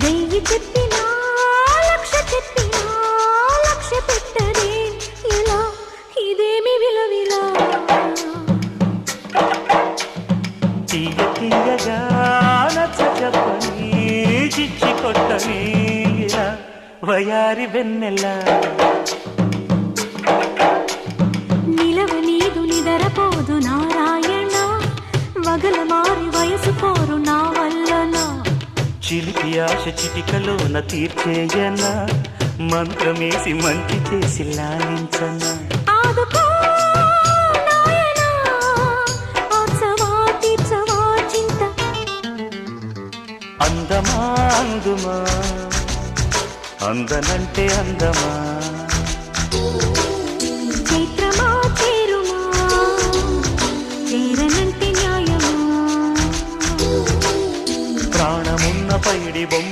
వెయ్యి చెప్పినా లక్ష చెప్పినా లక్ష్య పెట్టదే ఇలా ఇదేమి విలవిలా తీయ తీయగా నచ్చ చెప్పని చిచ్చి కొట్టని ఇలా వయారి వెన్నెల నిలవ నీదు నిదరపోదు నారాయణ వగల మారి వయసు కోరు నా వల్లన చిలిపి ఆశ చిటికలోన తీర్చేయన మంత్రమేసి మంచి చేసి లాలించన ఆదుకో నాయనా ఆచవా తీర్చవా చింత అందమా అందుమా అందనంటే అందమా చైత్రమా చేరుమా చేరనంటే న్యాయమా ప్రాణమున్న పైడి బొమ్మ